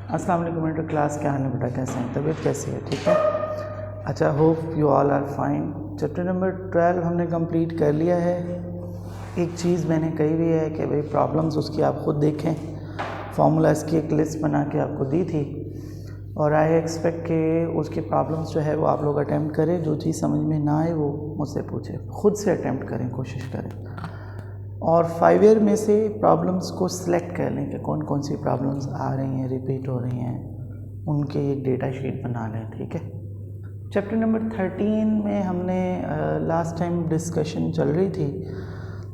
अस्सलाम वालेकुम मेरे क्लास, क्या हाल है बेटा, कैसे हैं, तबीयत कैसी है, ठीक है। अच्छा, hope you all are fine. Chapter number 12 हमने कंप्लीट कर लिया है। एक चीज़ मैंने कही हुई है कि भाई प्रॉब्लम्स उसकी आप खुद देखें, फार्मूलाज की एक लिस्ट बना के आपको दी थी और आई एक्सपेक्ट कि उसकी प्रॉब्लम्स जो है वो आप लोग अटैम्प्ट करें। जो चीज़ समझ में ना आए वो मुझसे पूछें, खुद से अटैम्प्ट करें, कोशिश करें और 5 ईयर में से प्रॉब्लम्स को सिलेक्ट कर लें कि कौन कौन सी प्रॉब्लम्स आ रही हैं, रिपीट हो रही हैं, उनके एक डेटा शीट बना लें, ठीक है। चैप्टर नंबर 13 में हमने लास्ट टाइम डिस्कशन चल रही थी,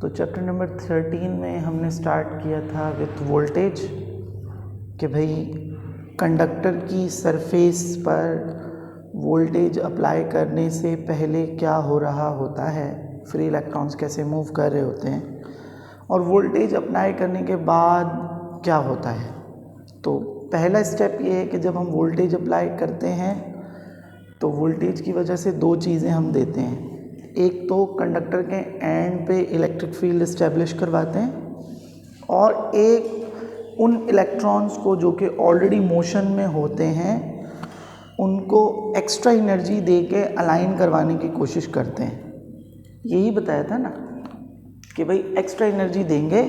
तो चैप्टर नंबर 13 में हमने स्टार्ट किया था विथ वोल्टेज कि भाई कंडक्टर की सरफेस पर वोल्टेज अप्लाई करने से पहले क्या हो रहा होता है, फ्री इलेक्ट्रॉन्स कैसे मूव कर रहे होते हैं और वोल्टेज अप्लाई करने के बाद क्या होता है। तो पहला स्टेप ये है कि जब हम वोल्टेज अप्लाई करते हैं तो वोल्टेज की वजह से दो चीज़ें हम देते हैं। एक तो कंडक्टर के एंड पे इलेक्ट्रिक फील्ड इस्टेब्लिश करवाते हैं और एक उन इलेक्ट्रॉन्स को जो कि ऑलरेडी मोशन में होते हैं उनको एक्स्ट्रा एनर्जी दे के अलाइन करवाने की कोशिश करते हैं। यही बताया था ना कि भाई एक्स्ट्रा एनर्जी देंगे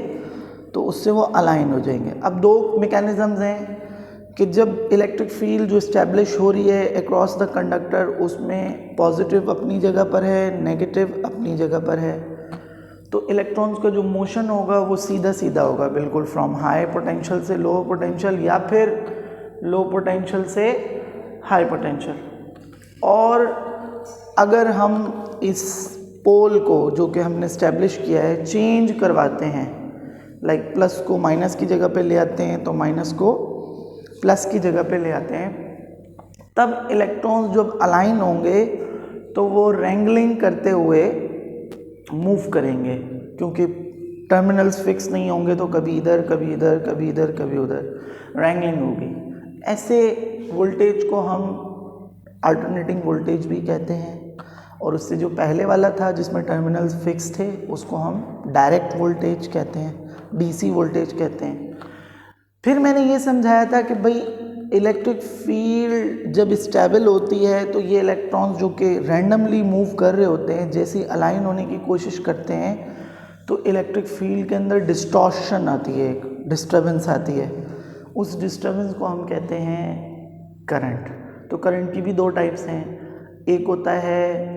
तो उससे वो अलाइन हो जाएंगे। अब दो मैकेनिज़म्स हैं कि जब इलेक्ट्रिक फील्ड जो इस्टेब्लिश हो रही है अक्रॉस द कंडक्टर, उसमें पॉजिटिव अपनी जगह पर है, नेगेटिव अपनी जगह पर है, तो इलेक्ट्रॉन्स का जो मोशन होगा वो सीधा सीधा होगा, बिल्कुल फ्रॉम हाई पोटेंशियल से लो पोटेंशियल या फिर लो पोटेंशियल से हाई पोटेंशियल। और अगर हम इस पोल को जो कि हमने इस्टेब्लिश किया है चेंज करवाते हैं, लाइक प्लस को माइनस की जगह पे ले आते हैं तो माइनस को प्लस की जगह पे ले आते हैं, तब इलेक्ट्रॉन्स जब अलाइन होंगे तो वो रेंगलिंग करते हुए मूव करेंगे, क्योंकि टर्मिनल्स फिक्स नहीं होंगे तो कभी इधर कभी इधर कभी इधर कभी उधर रेंगलिंग होगी। ऐसे वोल्टेज को हम अल्टरनेटिंग वोल्टेज भी कहते हैं और उससे जो पहले वाला था जिसमें टर्मिनल्स फिक्स थे उसको हम डायरेक्ट वोल्टेज कहते हैं, डीसी वोल्टेज कहते हैं। फिर मैंने ये समझाया था कि भाई इलेक्ट्रिक फील्ड जब स्टेबल होती है तो ये इलेक्ट्रॉन्स जो कि रैंडमली मूव कर रहे होते हैं, जैसे अलाइन होने की कोशिश करते हैं तो इलेक्ट्रिक फील्ड के अंदर डिस्टॉर्शन आती है, एक डिस्टर्बेंस आती है। उस डिस्टर्बेंस को हम कहते हैं करंट। तो करंट की भी दो टाइप्स हैं, एक होता है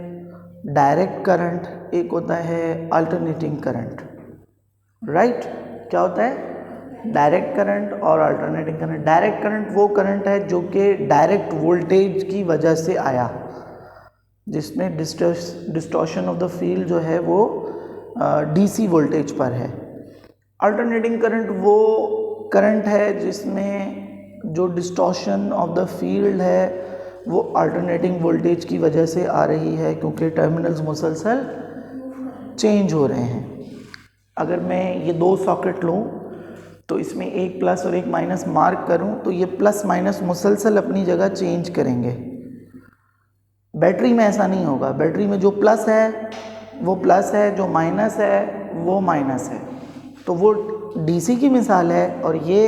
डायरेक्ट करंट, एक होता है अल्टरनेटिंग करंट, राइट। क्या होता है डायरेक्ट करंट और अल्टरनेटिंग करंट। डायरेक्ट करंट वो करंट है जो कि डायरेक्ट वोल्टेज की वजह से आया, जिसमें डिस्टॉर्शन ऑफ द फील्ड जो है वो डीसी वोल्टेज पर है। अल्टरनेटिंग करंट वो करंट है जिसमें जो डिस्टॉर्शन ऑफ द फील्ड है वो अल्टरनेटिंग वोल्टेज की वजह से आ रही है, क्योंकि टर्मिनल्स मुसलसल चेंज हो रहे हैं। अगर मैं ये दो सॉकेट लूँ तो इसमें एक प्लस और एक माइनस मार्क करूं तो ये प्लस माइनस मुसलसल अपनी जगह चेंज करेंगे। बैटरी में ऐसा नहीं होगा, बैटरी में जो प्लस है वो प्लस है, जो माइनस है वो माइनस है। तो वो डीसी की मिसाल है और ये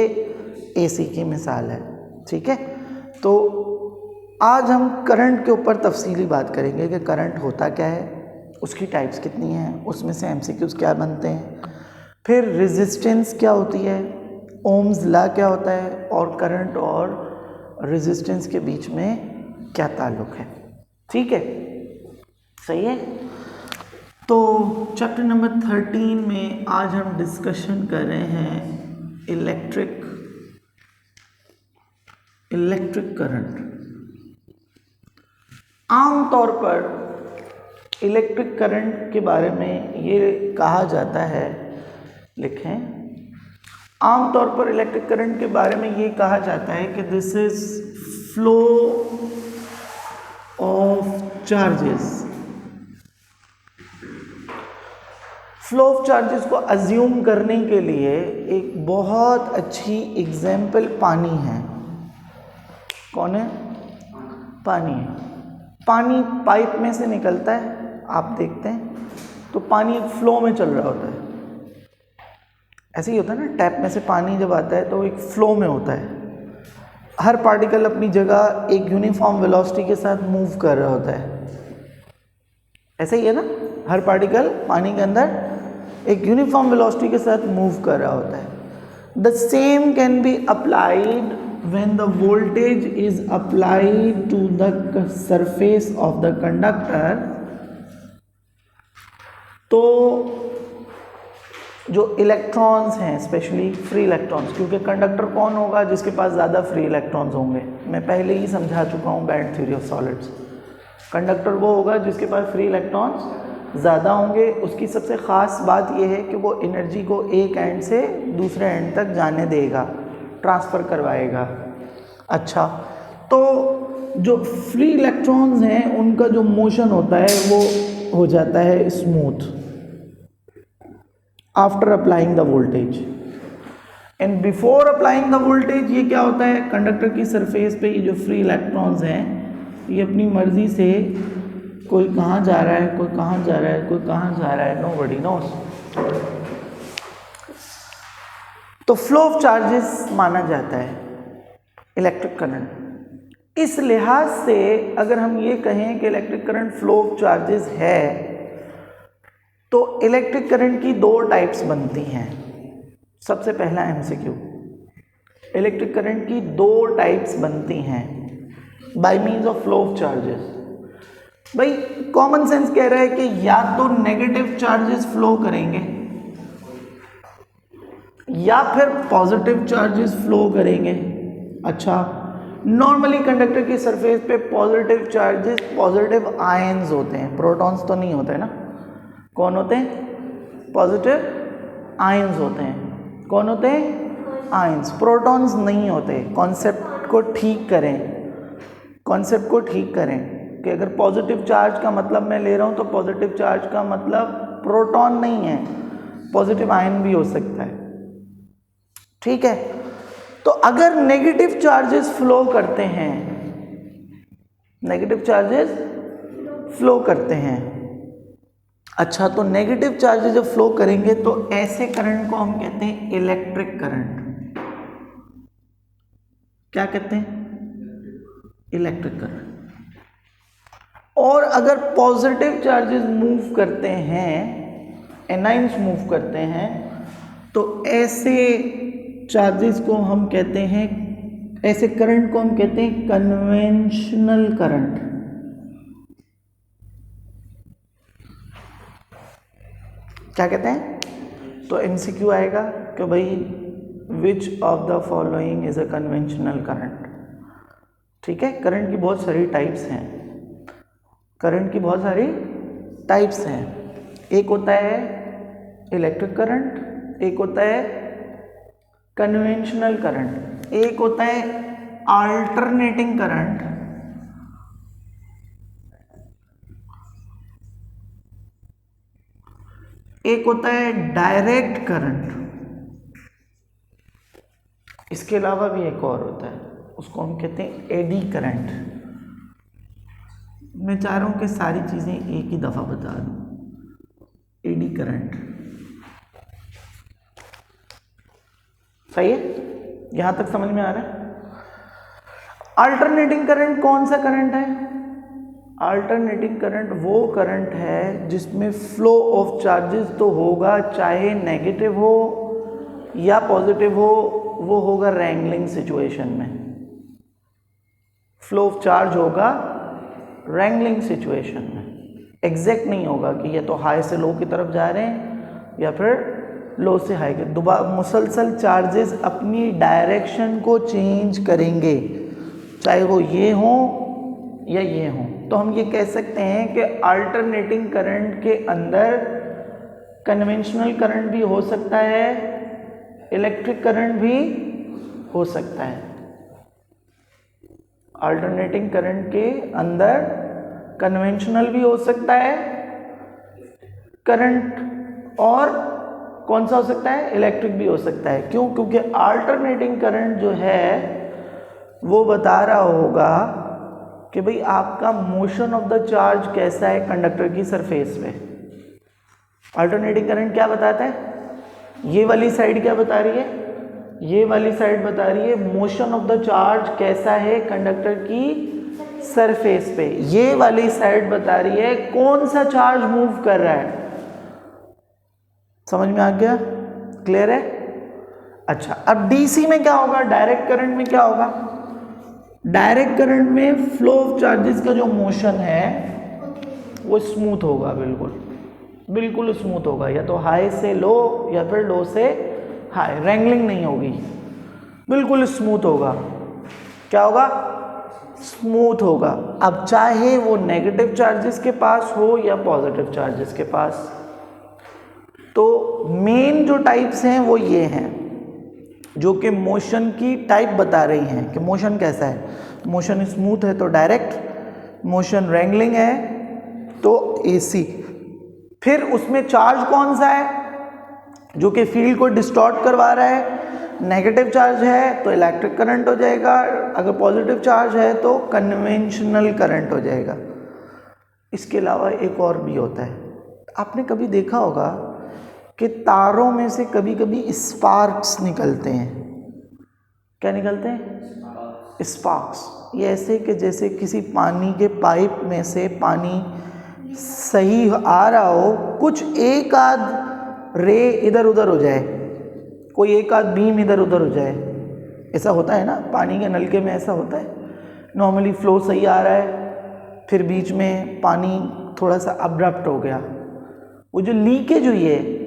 एसी की मिसाल है, ठीक है। तो आज हम करंट के ऊपर तफसीली बात करेंगे कि करंट होता क्या है, उसकी टाइप्स कितनी हैं, उसमें से एमसीक्यूज क्या बनते हैं, फिर रेजिस्टेंस क्या होती है, ओम्स लॉ क्या होता है और करंट और रेजिस्टेंस के बीच में क्या ताल्लुक है, ठीक है, सही है। तो चैप्टर नंबर 13 में आज हम डिस्कशन कर रहे हैं इलेक्ट्रिक करंट। आमतौर पर इलेक्ट्रिक करंट के बारे में ये कहा जाता है, लिखें, आमतौर पर इलेक्ट्रिक करंट के बारे में ये कहा जाता है कि this is flow of charges. Flow of charges को अज्यूम करने के लिए एक बहुत अच्छी एग्जाम्पल पानी है। कौन है? पानी है। पानी पाइप में से निकलता है, आप देखते हैं तो पानी एक फ्लो में चल रहा होता है। ऐसे ही होता है ना, टैप में से पानी जब आता है तो एक फ्लो में होता है। हर पार्टिकल अपनी जगह एक यूनिफॉर्म वेलोसिटी के साथ मूव कर रहा होता है, ऐसा ही है ना, हर पार्टिकल पानी के अंदर एक यूनिफॉर्म वेलोसिटी के साथ मूव कर रहा होता है। The same can be applied when the voltage is applied to the surface of the conductor। तो जो इलेक्ट्रॉन्स हैं, स्पेशली फ्री इलेक्ट्रॉन्स, क्योंकि कंडक्टर कौन होगा जिसके पास ज़्यादा फ्री इलेक्ट्रॉन्स होंगे, मैं पहले ही समझा चुका हूँ band theory of solids. Conductor वो होगा जिसके पास फ्री इलेक्ट्रॉन्स ज़्यादा होंगे। उसकी सबसे ख़ास बात यह है कि वो एनर्जी को एक एंड से दूसरे एंड तक जाने देगा, ट्रांसफ़र करवाएगा। अच्छा, तो जो फ्री इलेक्ट्रॉन्स हैं उनका जो मोशन होता है वो हो जाता है smooth after applying the voltage. And before applying the voltage ये क्या होता है, कंडक्टर की सरफेस पे ये जो फ्री इलेक्ट्रॉन्स हैं ये अपनी मर्जी से कोई कहाँ जा रहा है, कोई कहाँ जा रहा है, कोई कहाँ जा रहा है, नोबडी नोस। तो फ्लो ऑफ चार्जेस माना जाता है इलेक्ट्रिक करंट। इस लिहाज से अगर हम ये कहें कि electric current flow of charges है, तो इलेक्ट्रिक करंट की दो टाइप्स बनती हैं। सबसे पहला एमसीक्यू, इलेक्ट्रिक करंट की दो टाइप्स बनती हैं bye means of flow of charges. भाई कॉमन सेंस कह रहा है कि या तो नेगेटिव चार्जेस फ्लो करेंगे या फिर पॉजिटिव चार्जेस फ्लो करेंगे। अच्छा, नॉर्मली कंडक्टर की सरफेस पे पॉजिटिव चार्जेस पॉजिटिव आयंस होते हैं, प्रोटॉन्स तो नहीं होते ना। कौन होते हैं? पॉजिटिव आयंस होते हैं। कौन होते हैं? आयंस। प्रोटॉन्स नहीं होते। कॉन्सेप्ट को ठीक करें, कॉन्सेप्ट को ठीक करें कि अगर पॉजिटिव चार्ज का मतलब मैं ले रहा हूँ तो पॉजिटिव चार्ज का मतलब प्रोटॉन नहीं है, पॉजिटिव आयन भी हो सकता है। ठीक है, तो अगर नेगेटिव चार्जेस फ्लो करते हैं, नेगेटिव चार्जेस फ्लो करते हैं, अच्छा, तो नेगेटिव चार्जेस जब फ्लो करेंगे तो ऐसे करंट को हम कहते हैं इलेक्ट्रिक करंट। क्या कहते हैं? Electric current. और अगर पॉजिटिव चार्जेस मूव करते हैं, एनायंस मूव करते हैं, तो ऐसे चार्जेस को हम कहते हैं, ऐसे करंट को हम कहते हैं कन्वेंशनल करंट। क्या कहते हैं? तो एमसीक्यू आएगा कि भाई which of the following is a conventional current. ठीक है, करंट की बहुत सारी टाइप्स हैं, करंट की बहुत सारी टाइप्स हैं। एक होता है इलेक्ट्रिक करंट, एक होता है कन्वेंशनल करंट, एक होता है अल्टरनेटिंग करंट, एक होता है डायरेक्ट करंट। इसके अलावा भी एक और होता है, उसको हम कहते हैं एडी करंट। मैं चाह रहा हूं कि सारी चीजें एक ही दफा बता दूं। एडी करंट, सही है? यहां तक समझ में आ रहा है? अल्टरनेटिंग करंट कौन सा करंट है? अल्टरनेटिंग करंट वो करंट है जिसमें फ्लो ऑफ चार्जेस तो होगा, चाहे नेगेटिव हो या पॉजिटिव हो, वो होगा रैंगलिंग सिचुएशन में। फ्लो ऑफ चार्ज होगा रैंगलिंग सिचुएशन में, एग्जैक्ट नहीं होगा कि ये तो हाई से लो की तरफ जा रहे हैं या फिर लो से हाई के। दोबारा मुसलसल चार्जेस अपनी डायरेक्शन को चेंज करेंगे, चाहे वो ये हो या ये हो। तो हम ये कह सकते हैं कि अल्टरनेटिंग करंट के अंदर कन्वेंशनल करंट भी हो सकता है, इलेक्ट्रिक करंट भी हो सकता है। अल्टरनेटिंग करंट के अंदर कन्वेंशनल भी हो सकता है करंट, और कौन सा हो सकता है? इलेक्ट्रिक भी हो सकता है। क्यों? क्योंकि अल्टरनेटिंग करंट जो है वो बता रहा होगा कि भाई आपका मोशन ऑफ द चार्ज कैसा है कंडक्टर की सरफेस पे। अल्टरनेटिंग करंट क्या बताता है? ये वाली साइड क्या बता रही है? ये वाली साइड बता रही है मोशन ऑफ द चार्ज कैसा है कंडक्टर की सरफेस पे, ये वाली साइड बता रही है कौन सा चार्ज मूव कर रहा है। समझ में आ गया? क्लियर है? अच्छा, अब डीसी में क्या होगा, डायरेक्ट करंट में क्या होगा? डायरेक्ट करंट में फ्लो ऑफ चार्जेस का जो मोशन है वो स्मूथ होगा, बिल्कुल स्मूथ होगा, या तो हाई से लो या फिर लो से हाई, रैंगलिंग नहीं होगी, बिल्कुल स्मूथ होगा। क्या होगा? स्मूथ होगा। अब चाहे वो नेगेटिव चार्जेस के पास हो या पॉजिटिव चार्जेस के पास। तो मेन जो टाइप्स हैं वो ये हैं जो कि मोशन की टाइप बता रही हैं कि मोशन कैसा है। मोशन स्मूथ है तो डायरेक्ट, मोशन रैंगलिंग है तो एसी। फिर उसमें चार्ज कौन सा है जो कि फील्ड को डिस्टॉर्ट करवा रहा है? नेगेटिव चार्ज है तो इलेक्ट्रिक करंट हो जाएगा, अगर पॉजिटिव चार्ज है तो कन्वेंशनल करंट हो जाएगा। इसके अलावा एक और भी होता है, आपने कभी देखा होगा कि तारों में से कभी कभी स्पार्क्स निकलते हैं। क्या निकलते हैं? स्पार्क्स। ये ऐसे कि जैसे किसी पानी के पाइप में से पानी सही आ रहा हो, कुछ एक आध रे इधर उधर हो जाए, कोई एक आध बीम इधर उधर हो जाए, ऐसा होता है ना पानी के नलके में, ऐसा होता है। नॉर्मली फ्लो सही आ रहा है, फिर बीच में पानी थोड़ा सा अब्रप्ट हो गया, वो जो लीकेज हुई है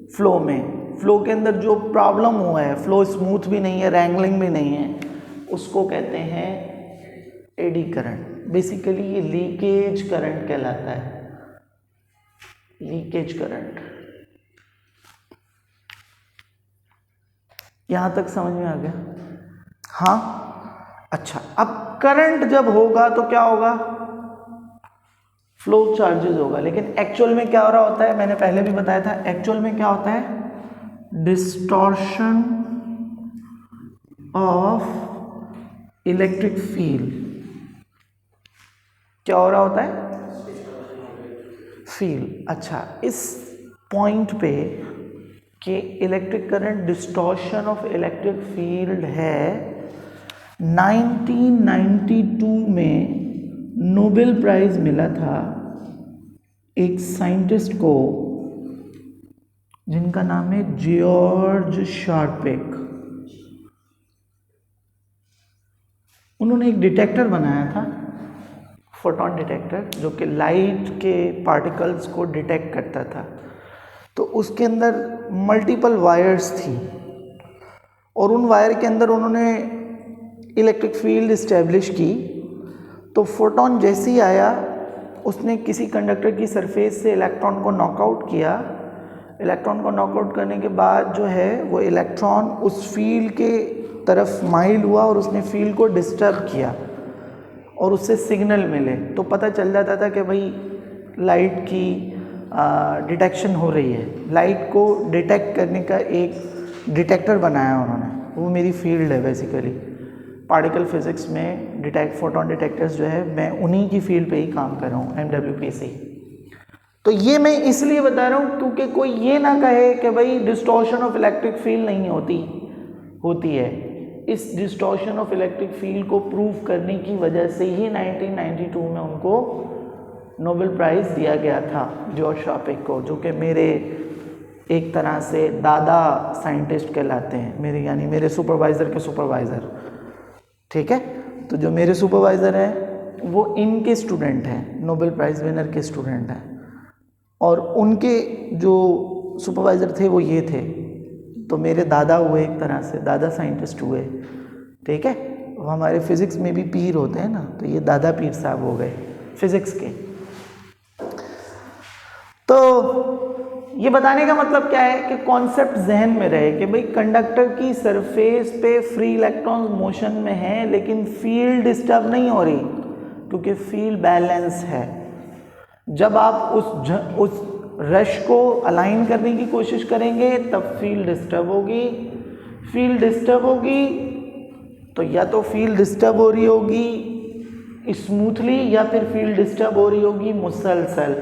फ्लो में, फ्लो के अंदर जो प्रॉब्लम हुआ है, फ्लो स्मूथ भी नहीं है, रैंगलिंग भी नहीं है, उसको कहते हैं एडी करंट। बेसिकली ये लीकेज करंट कहलाता है, लीकेज करंट। यहां तक समझ में आ गया? हाँ। अच्छा, अब करंट जब होगा तो क्या होगा? फ्लो चार्जेस होगा। लेकिन एक्चुअल में क्या हो रहा होता है, मैंने पहले भी बताया था, एक्चुअल में क्या होता है? Distortion of electric field. क्या हो रहा होता है? फील्ड। अच्छा, इस पॉइंट पे कि electric current distortion of electric field है, 1992 में नोबेल प्राइज मिला था एक साइंटिस्ट को जिनका नाम है जॉर्ज शार्पेक। उन्होंने एक डिटेक्टर बनाया था, फोटोन डिटेक्टर, जो कि लाइट के पार्टिकल्स को डिटेक्ट करता था। तो उसके अंदर मल्टीपल वायर्स थी और उन वायर के अंदर उन्होंने इलेक्ट्रिक फील्ड इस्टेब्लिश की। तो फोटोन जैसे ही आया, उसने किसी कंडक्टर की सरफेस से इलेक्ट्रॉन को नॉकआउट किया। इलेक्ट्रॉन को नॉकआउट करने के बाद जो है वो इलेक्ट्रॉन उस फील्ड के तरफ माइल हुआ और उसने फील्ड को डिस्टर्ब किया और उससे सिग्नल मिले। तो पता चल जाता था कि भाई लाइट की डिटेक्शन हो रही है। लाइट को डिटेक्ट करने का एक डिटेक्टर बनाया उन्होंने, वो मेरी फील्ड है बेसिकली। पार्टिकल फिजिक्स में फोटोन डिटेक्टर्स जो है, मैं उन्हीं की फील्ड पे ही काम कर रहा हूँ, MWPC। तो ये मैं इसलिए बता रहा हूँ क्योंकि कोई ये ना कहे कि भाई डिस्टॉर्शन ऑफ इलेक्ट्रिक फील्ड नहीं होती है। इस डिस्टॉर्शन ऑफ इलेक्ट्रिक फील्ड को प्रूव करने की वजह से ही 1992 में उनको नोबेल प्राइज़ दिया गया था, जॉर्ज शार्पेक को, जो कि मेरे एक तरह से दादा साइंटिस्ट कहलाते हैं, मेरे यानी मेरे सुपरवाइज़र के सुपरवाइज़र। ठीक है, तो जो मेरे सुपरवाइज़र हैं वो इनके स्टूडेंट हैं, नोबेल प्राइज़ विनर के स्टूडेंट हैं, और उनके जो सुपरवाइज़र थे वो ये थे। तो मेरे दादा हुए, एक तरह से दादा साइंटिस्ट हुए। ठीक है, वो हमारे फिज़िक्स में भी पीर होते हैं ना, तो ये दादा पीर साहब हो गए फिज़िक्स के। तो ये बताने का मतलब क्या है कि कॉन्सेप्ट जहन में रहे कि भाई कंडक्टर की सरफेस पे फ्री इलेक्ट्रॉन्स मोशन में हैं, लेकिन फील्ड डिस्टर्ब नहीं हो रही क्योंकि फील्ड बैलेंस है। जब आप उस रश को अलाइन करने की कोशिश करेंगे तब फील्ड डिस्टर्ब होगी। फील्ड डिस्टर्ब होगी तो या तो फील्ड डिस्टर्ब हो रही होगी स्मूथली या फिर फील्ड डिस्टर्ब हो रही होगी मुसलसल।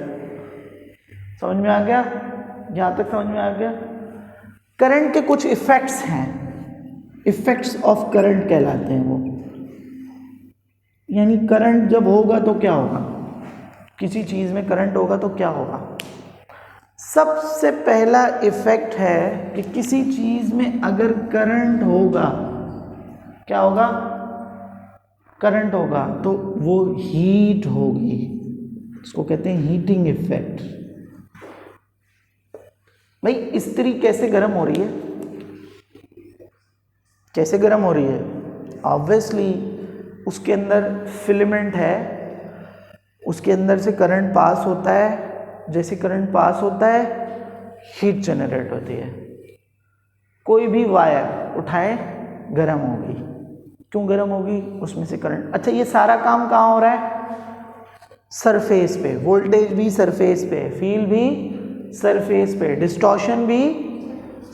समझ में आ गया? यहाँ तक समझ में आ गया? करंट के कुछ इफ़ेक्ट्स हैं इफेक्ट्स ऑफ करंट कहलाते हैं वो। यानी करंट जब होगा तो क्या होगा, किसी चीज़ में करंट होगा तो क्या होगा। सबसे पहला इफेक्ट है कि किसी चीज़ में अगर करंट होगा, क्या होगा, करंट होगा तो वो हीट होगी, इसको कहते हैं हीटिंग इफेक्ट। भाई इस्त्री कैसे गर्म हो रही है, कैसे गर्म हो रही है, ऑब्वियसली उसके अंदर फिलामेंट है, उसके अंदर से करंट पास होता है, जैसे करंट पास होता है हीट जनरेट होती है। कोई भी वायर उठाए गर्म होगी, क्यों गर्म होगी, उसमें से करंट। अच्छा ये सारा काम कहाँ हो रहा है, सरफेस पे, वोल्टेज भी सरफेस पे, फील्ड भी सरफेस पे, डिस्टॉर्शन भी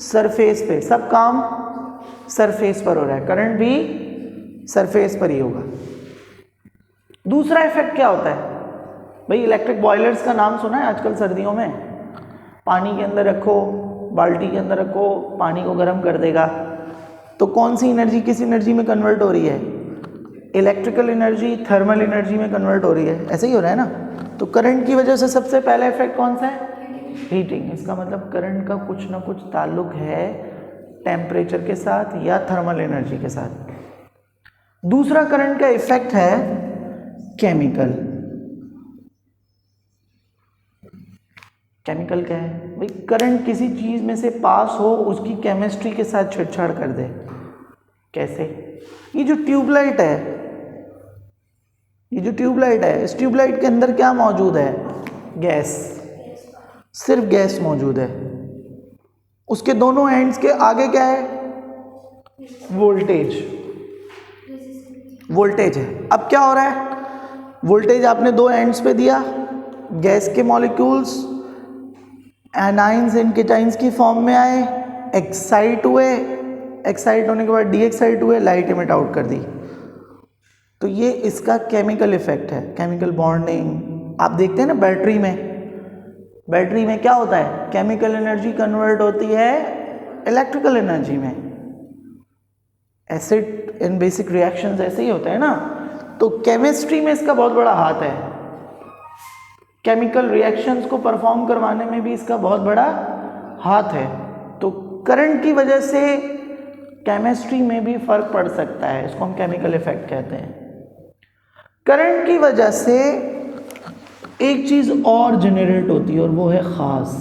सरफेस पे, सब काम सरफेस पर हो रहा है, करंट भी सरफेस पर ही होगा। दूसरा इफेक्ट क्या होता है भाई, इलेक्ट्रिक बॉयलर्स का नाम सुना है आजकल सर्दियों में, पानी के अंदर रखो, बाल्टी के अंदर रखो, पानी को गर्म कर देगा, तो कौन सी एनर्जी किस एनर्जी में कन्वर्ट हो रही है, इलेक्ट्रिकल एनर्जी थर्मल एनर्जी में कन्वर्ट हो रही है, ऐसे ही हो रहा है ना। तो करंट की वजह से सबसे पहला इफेक्ट कौन सा है, हीटिंग। इसका मतलब करंट का कुछ ना कुछ ताल्लुक है टेम्परेचर के साथ या थर्मल एनर्जी के साथ। दूसरा करंट का इफेक्ट है केमिकल। केमिकल क्या है भाई, करंट किसी चीज में से पास हो, उसकी केमिस्ट्री के साथ छेड़छाड़ कर दे। कैसे, ये जो ट्यूबलाइट है, ये जो ट्यूबलाइट है, इस ट्यूबलाइट के अंदर क्या मौजूद है, गैस, सिर्फ गैस मौजूद है, उसके दोनों एंड्स के आगे क्या है, वोल्टेज, वोल्टेज है। अब क्या हो रहा है, वोल्टेज आपने दो एंड्स पे दिया, गैस के मॉलिक्यूल्स एनाइंस एंड केटाइंस की फॉर्म में आए, एक्साइट हुए, एक्साइट होने के बाद डी एक्साइट हुए, लाइट इमिट आउट कर दी। तो ये इसका केमिकल इफेक्ट है, केमिकल बॉन्डिंग। आप देखते हैं ना बैटरी में, बैटरी में क्या होता है, केमिकल एनर्जी कन्वर्ट होती है इलेक्ट्रिकल एनर्जी में। एसिड इन बेसिक रिएक्शंस ऐसे ही होते हैं ना। तो केमिस्ट्री में इसका बहुत बड़ा हाथ है, केमिकल रिएक्शंस को परफॉर्म करवाने में भी इसका बहुत बड़ा हाथ है। तो करंट की वजह से केमिस्ट्री में भी फर्क पड़ सकता है, इसको हम केमिकल इफेक्ट कहते हैं। करंट की वजह से एक चीज और जनरेट होती है और वो है खास,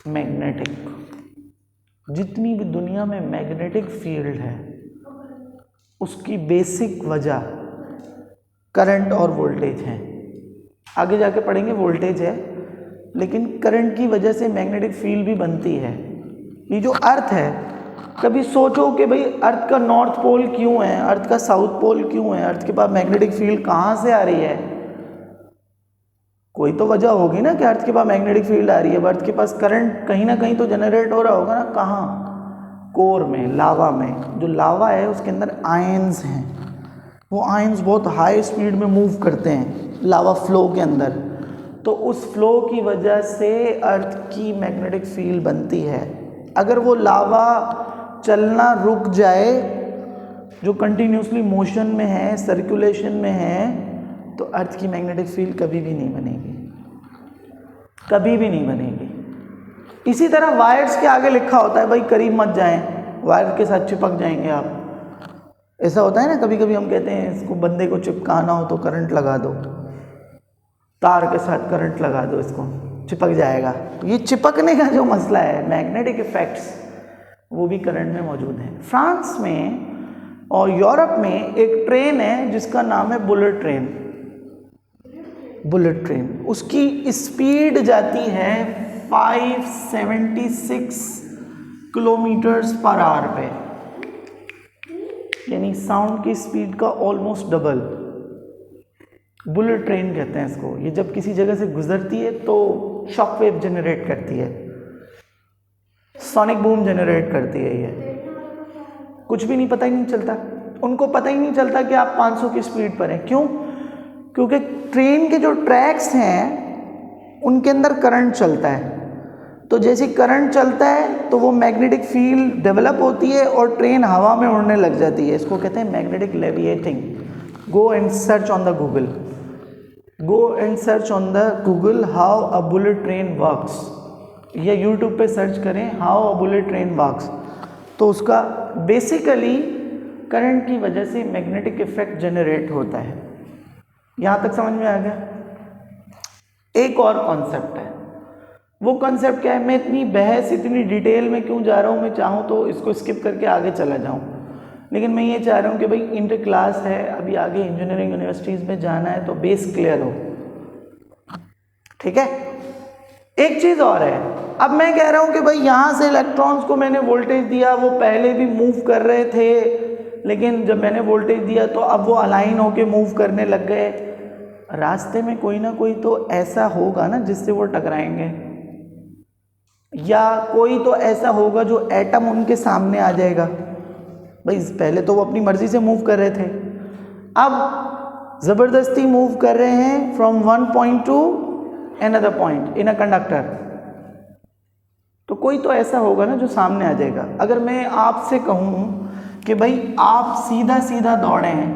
मैग्नेटिक। जितनी भी दुनिया में मैग्नेटिक फील्ड है उसकी बेसिक वजह करंट और वोल्टेज है। आगे जाके पढ़ेंगे वोल्टेज है, लेकिन करंट की वजह से मैग्नेटिक फील्ड भी बनती है। ये जो अर्थ है, कभी सोचो कि भाई अर्थ का नॉर्थ पोल क्यों है, अर्थ का साउथ पोल क्यों है, अर्थ के पास मैग्नेटिक फील्ड कहाँ से आ रही है। कोई तो वजह होगी ना कि अर्थ के पास मैग्नेटिक फील्ड आ रही है। अर्थ के पास करंट कहीं ना कहीं तो जनरेट हो रहा होगा ना। कहाँ, कोर में, लावा में। जो लावा है उसके अंदर आयंस हैं, वो आयंस बहुत हाई स्पीड में मूव करते हैं लावा फ्लो के अंदर। तो उस फ्लो की वजह से अर्थ की मैग्नेटिक फील्ड बनती है। अगर वो लावा चलना रुक जाए, जो कंटिन्यूसली मोशन में है, सर्कुलेशन में है, तो अर्थ की मैग्नेटिक फील्ड कभी भी नहीं बनेगी, कभी भी नहीं बनेगी। इसी तरह वायर्स के आगे लिखा होता है भाई करीब मत जाएं, वायर के साथ चिपक जाएंगे आप। ऐसा होता है ना, कभी कभी हम कहते हैं इसको बंदे को चिपकाना हो तो करंट लगा दो, तार के साथ करंट लगा दो, इसको चिपक जाएगा। ये चिपकने का जो मसला है, मैग्नेटिक इफेक्ट्स, वो भी करंट में मौजूद है। फ्रांस में और यूरोप में एक ट्रेन है जिसका नाम है बुलेट ट्रेन। बुलेट ट्रेन, उसकी स्पीड जाती है 576 किलोमीटर्स पर आवर पे, यानी साउंड की स्पीड का ऑलमोस्ट डबल। बुलेट ट्रेन कहते हैं इसको। ये जब किसी जगह से गुजरती है तो शॉक वेव जनरेट करती है, सोनिक बूम जनरेट करती है। ये कुछ भी नहीं, पता ही नहीं चलता, उनको पता ही नहीं चलता कि आप 500 की स्पीड पर हैं। क्यों? क्योंकि ट्रेन के जो ट्रैक्स हैं उनके अंदर करंट चलता है, तो जैसे करंट चलता है तो वो मैग्नेटिक फील्ड डेवलप होती है और ट्रेन हवा में उड़ने लग जाती है, इसको कहते हैं magnetic levitating. Go and search on the Google, go and search on the Google how a bullet train works, या यूट्यूब पे सर्च करें how a bullet train works. तो उसका बेसिकली करंट की वजह से मैग्नेटिक इफेक्ट जनरेट होता है। यहाँ तक समझ में आ गया? एक और कॉन्सेप्ट है, वो कॉन्सेप्ट क्या है, मैं इतनी बहस इतनी डिटेल में क्यों जा रहा हूँ, मैं चाहूँ तो इसको स्किप करके आगे चला जाऊँ, लेकिन मैं ये चाह रहा हूँ कि भाई इंटर क्लास है, अभी आगे इंजीनियरिंग यूनिवर्सिटीज़ में जाना है तो बेस क्लियर हो, ठीक है। एक चीज़ और है, अब मैं कह रहा हूँ कि भाई यहाँ से इलेक्ट्रॉन्स को मैंने वोल्टेज दिया, वो पहले भी मूव कर रहे थे, लेकिन जब मैंने वोल्टेज दिया तो अब वो अलाइन होके मूव करने लग गए। रास्ते में कोई ना कोई तो ऐसा होगा ना जिससे वो टकराएंगे, या कोई तो ऐसा होगा जो एटम उनके सामने आ जाएगा। भाई पहले तो वो अपनी मर्जी से मूव कर रहे थे, अब ज़बरदस्ती मूव कर रहे हैं from one point two another point in a conductor, तो कोई तो ऐसा होगा ना जो सामने आ जाएगा। अगर मैं आपसे कहूँ कि भाई आप सीधा सीधा दौड़े हैं,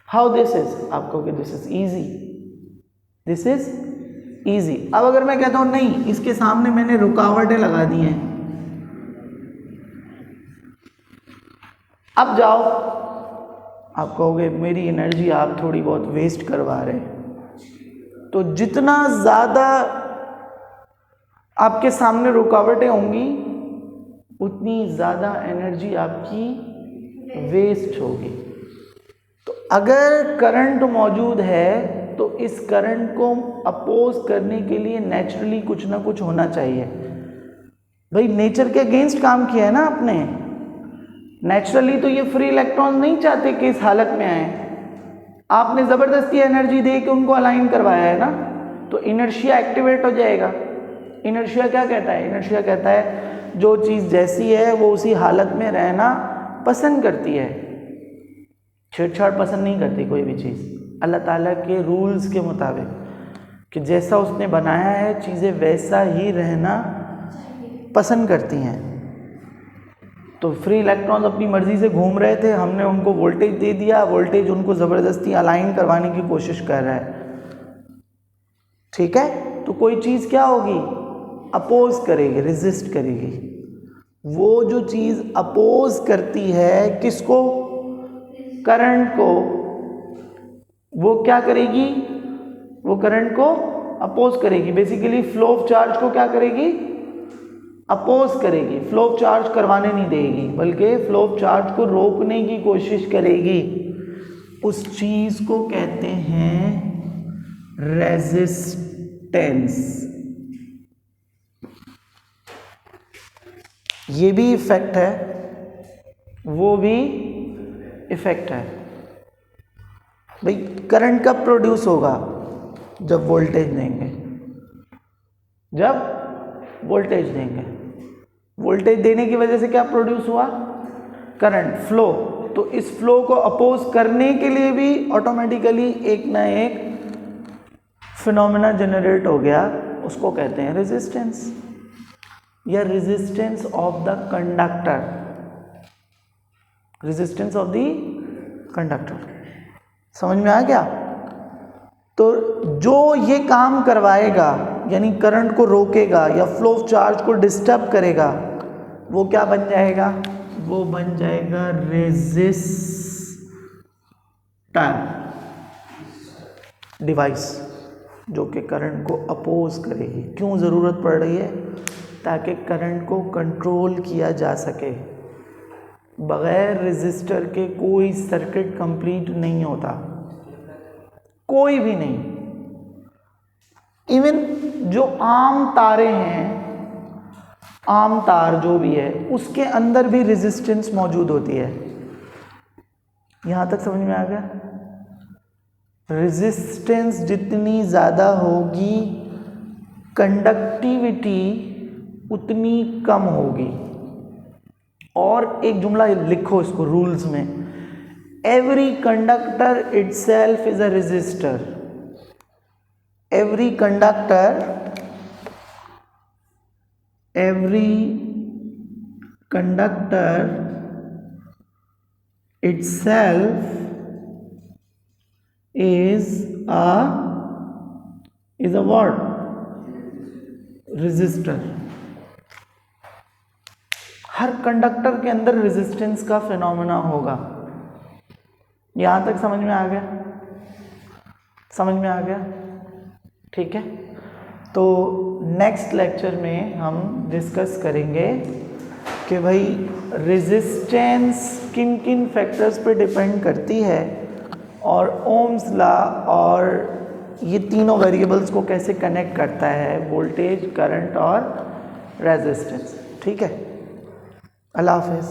हाउ दिस इज, आप कहोगे this is easy, this is easy. अब अगर मैं कहता हूँ नहीं, इसके सामने मैंने रुकावटें लगा दी हैं, अब जाओ, आप कहोगे मेरी एनर्जी आप थोड़ी बहुत वेस्ट करवा रहे हैं। तो जितना ज़्यादा आपके सामने रुकावटें होंगी उतनी ज़्यादा एनर्जी आपकी वेस्ट होगी। तो अगर करंट मौजूद है तो इस करंट को अपोज करने के लिए नेचुरली कुछ ना कुछ होना चाहिए। भाई नेचर के अगेंस्ट काम किया है ना आपने, नेचुरली तो ये फ्री इलेक्ट्रॉन नहीं चाहते कि इस हालत में आए, आपने ज़बरदस्ती एनर्जी दे के उनको अलाइन करवाया है ना, तो इनर्शिया एक्टिवेट हो जाएगा। इनर्शिया क्या कहता है? इनर्शिया कहता है जो चीज़ जैसी है वो उसी हालत में रहना पसंद करती है, छेड़छाड़ पसंद नहीं करती कोई भी चीज़, अल्लाह ताला के रूल्स के मुताबिक कि जैसा उसने बनाया है चीज़ें वैसा ही रहना पसंद करती हैं। तो फ्री इलेक्ट्रॉन्स अपनी मर्ज़ी से घूम रहे थे, हमने उनको वोल्टेज दे दिया, वोल्टेज उनको ज़बरदस्ती अलाइन करवाने की कोशिश कर रहा है, ठीक है। तो कोई चीज़ क्या होगी? अपोज करेगी, रेजिस्ट करेगी। वो जो चीज़ अपोज करती है किसको? करंट को, वो क्या करेगी? वो करंट को अपोज करेगी। बेसिकली फ्लो ऑफ चार्ज को क्या करेगी? अपोज करेगी। फ्लो ऑफ चार्ज करवाने नहीं देगी, बल्कि फ्लो ऑफ चार्ज को रोकने की कोशिश करेगी। उस चीज़ को कहते हैं रेजिस्टेंस। ये भी इफेक्ट है, वो भी इफेक्ट है। भाई करंट कब प्रोड्यूस होगा? जब वोल्टेज देंगे, जब वोल्टेज देंगे। वोल्टेज देने की वजह से क्या प्रोड्यूस हुआ? Current, flow. तो इस फ्लो को अपोज करने के लिए भी ऑटोमेटिकली एक ना एक फिनोमेना जनरेट हो गया, उसको कहते हैं रेजिस्टेंस, या resistance of the conductor, resistance of the conductor. समझ में आ गया? तो जो ये काम करवाएगा, यानी करंट को रोकेगा या फ्लो ऑफ चार्ज को डिस्टर्ब करेगा, वो क्या बन जाएगा? वो बन जाएगा रेजिस्टर डिवाइस, जो कि करंट को अपोज करेगी। क्यों ज़रूरत पड़ रही है? ताकि करंट को कंट्रोल किया जा सके। बगैर रेजिस्टर के कोई सर्किट कंप्लीट नहीं होता, कोई भी नहीं। इवन जो आम तारे हैं, आम तार जो भी है, उसके अंदर भी रेजिस्टेंस मौजूद होती है। यहां तक समझ में आ गया? रेजिस्टेंस जितनी ज़्यादा होगी, कंडक्टिविटी उतनी कम होगी। और एक जुमला लिखो इसको रूल्स में, every conductor itself is a resistor. Every conductor every conductor itself is a what? Resistor. हर कंडक्टर के अंदर रेजिस्टेंस का फिनोमेना होगा। यहाँ तक समझ में आ गया? समझ में आ गया? ठीक है। तो नेक्स्ट लेक्चर में हम डिस्कस करेंगे कि भाई रेजिस्टेंस किन किन फैक्टर्स पे डिपेंड करती है और ओम्स लॉ और ये तीनों वेरिएबल्स को कैसे कनेक्ट करता है, वोल्टेज, करंट और रेजिस्टेंस। ठीक है। अल्लाह हाफ़िज़।